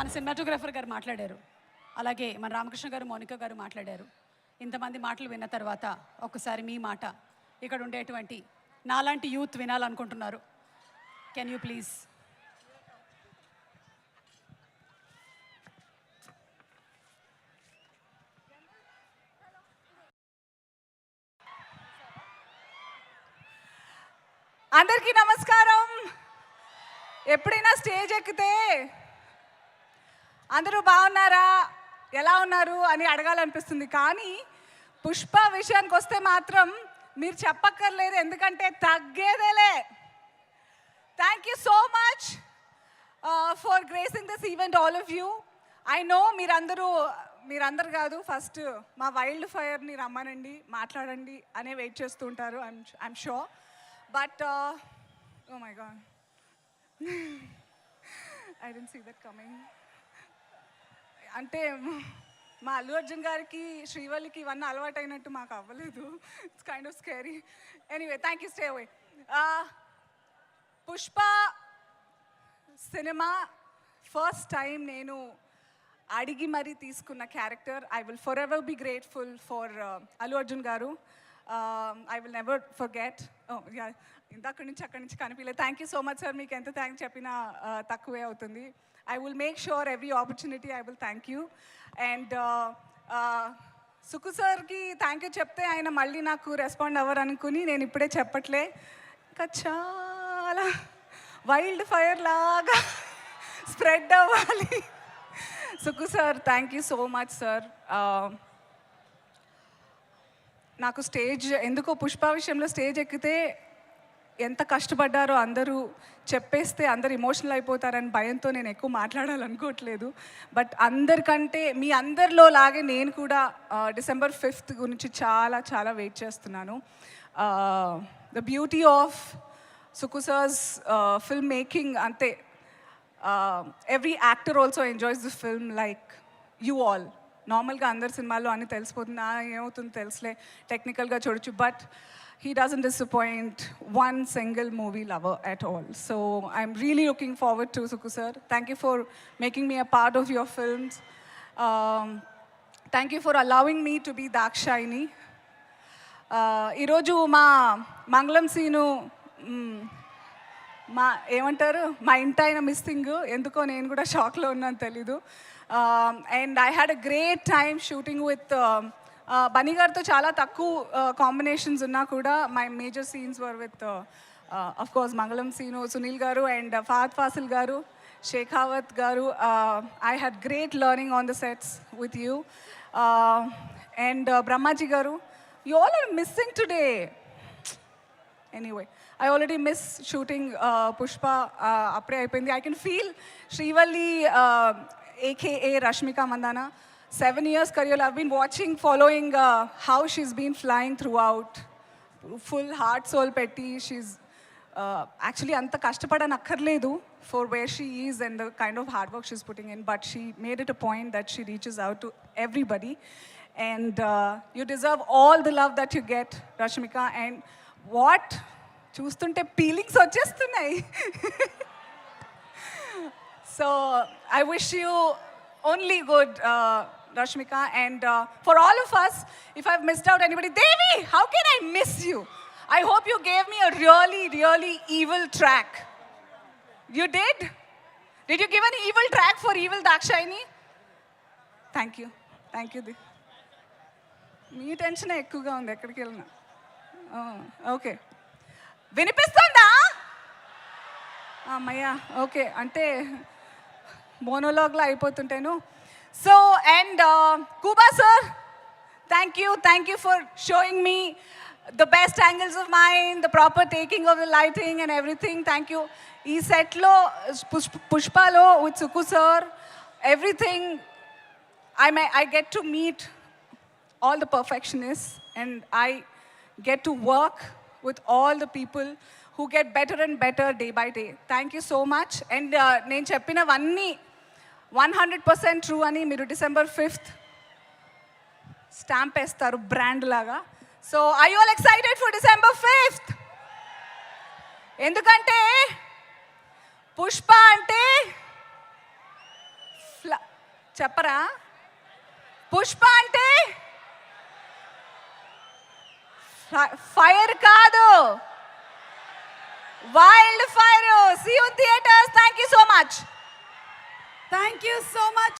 మన సినిమాటోగ్రఫర్ గారు మాట్లాడారు, అలాగే మన రామకృష్ణ గారు, మౌనిక గారు మాట్లాడారు. ఇంతమంది మాటలు విన్న తర్వాత ఒక్కసారి మీ మాట ఇక్కడ ఉండేటువంటి నాలాంటి యూత్ వినాలనుకుంటున్నారు. Can you please? అందరికీ నమస్కారం. ఎప్పుడైనా స్టేజ్ ఎక్కితే అందరూ బాగున్నారా, ఎలా ఉన్నారు అని అడగాలనిపిస్తుంది. కానీ పుష్ప విషయానికి వస్తే మాత్రం మీరు చెప్పక్కర్లేదు, ఎందుకంటే తగ్గేదేలే. Thank you so much for gracing this event all of you. I know మీరందరూ కాదు, ఫస్ట్ మా వైల్డ్ ఫైర్ని రమ్మనండి, మాట్లాడండి అనే వెయిట్ చేస్తూ ఉంటారు. I'm sure. But, oh my God, I didn't see that coming. అంటే మా అల్లు అర్జున్ గారికి, శ్రీవల్లికి ఇవన్నీ అలవాటైనట్టు మాకు అవ్వలేదు. It's kind of scary. Anyway, thank you, stay away. Pushpa cinema first time నేను అడిగి మరీ తీసుకున్న character. I will forever be grateful for Allu Arjun గారు. I will never forget. Oh yeah, ఇందక్కడి నుంచి అక్కడి నుంచి కనిపించలేదు. Thank you so much sir. మీకు ఎంత థ్యాంక్స్ చెప్పినా తక్కువే అవుతుంది. I will make sure every opportunity I will thank you. And Suku సార్కి థ్యాంక్ యూ చెప్తే ఆయన మళ్ళీ నాకు రెస్పాండ్ అవ్వరు అనుకుని నేను ఇప్పుడే చెప్పట్లే. ఇంకా చాలా వైల్డ్ ఫైర్ లాగా స్ప్రెడ్ అవ్వాలి. Suku sir, thank you so much sir. నాకు స్టేజ్ ఎందుకో పుష్ప విషయంలో స్టేజ్ ఎక్కితే ఎంత కష్టపడ్డారో అందరూ చెప్పేస్తే అందరు ఎమోషనల్ అయిపోతారని భయంతో నేను ఎక్కువ మాట్లాడాలనుకోవట్లేదు. బట్ అందరికంటే మీ అందరిలో లాగే నేను కూడా December 5th గురించి చాలా చాలా వెయిట్ చేస్తున్నాను. The beauty of Suku sir's film making అంతే. Every actor also enjoys this film like you all. నార్మల్గా అందరి సినిమాల్లో అన్నీ తెలిసిపోతుంది, ఏమవుతుంది తెలుసులే, టెక్నికల్గా చూడొచ్చు. But he doesn't disappoint one single movie lover at all. So I'm really looking forward to Suku sir. Thank you for making me a part of your films. Thank you for allowing me to be Dakshayani. ఈరోజు మా మంగళం scene ఏమంటారు, మా ఇంటాయన missing. ఎందుకో నేను కూడా షాక్లో ఉన్నాను, తెలీదు. And I had a great time shooting with Bunny గారితో. చాలా తక్కువ కాంబినేషన్స్ ఉన్నా కూడా my major scenes were with of course Mangalam Seenu, Sunil గారు అండ్ ఫహద్ ఫాసిల్ గారు, షేఖావత్ గారు. I had great learning on the sets with you. And Brahmaji గారు, you all are missing today. Anyway, I already miss shooting Pushpa. అప్పుడే అయిపోయింది. I can feel Srivalli, aka Rashmika Mandana, 7 years career. I've been watching, following how she's been flying throughout. Full heart, soul petti. She's actually anta kashtapadanakkarledu for where she is and the kind of hard work she's putting in. But she made it a point that she reaches out to everybody. And you deserve all the love that you get, Rashmika. And what? చూస్తుంటే feelings వచ్చేస్తున్నాయి. So I wish you only good, Rashmika. And for all of us, if I've missed out anybody, Devi, how can I miss you? I hope you gave me a really, really evil track. You did? Did you give an evil track for evil Dakshayani? Thank you. Thank you. మీ tension ఎక్కువగా ఉంది ఎక్కడికి వెళ్ళినా. Okay, వినిపిస్తుందా? అమ్మయ్యా, okay. అంటే మోనోలాగ్లో అయిపోతుంటాను. So and Kuba sir, thank you for showing me the best angles of mine, the proper taking of the lighting and everything. Thank you. ఈ సెట్లో పుష్పలో with Suku sir, everything I get to meet all the perfectionists and I get to work with all the people who get better and better day by day. Thank you so much. And నేను చెప్పినవన్నీ 100% true అని మీరు December 5th stamp వేస్తారు brand లాగా. So I you all excited for December 5th? ఎందుకంటే పుష్ప అంటే చెప్పరా? పుష్ప అంటే ఫైర్ కాదు, wild fire. See you theatres. Thank you so much. Thank you so much.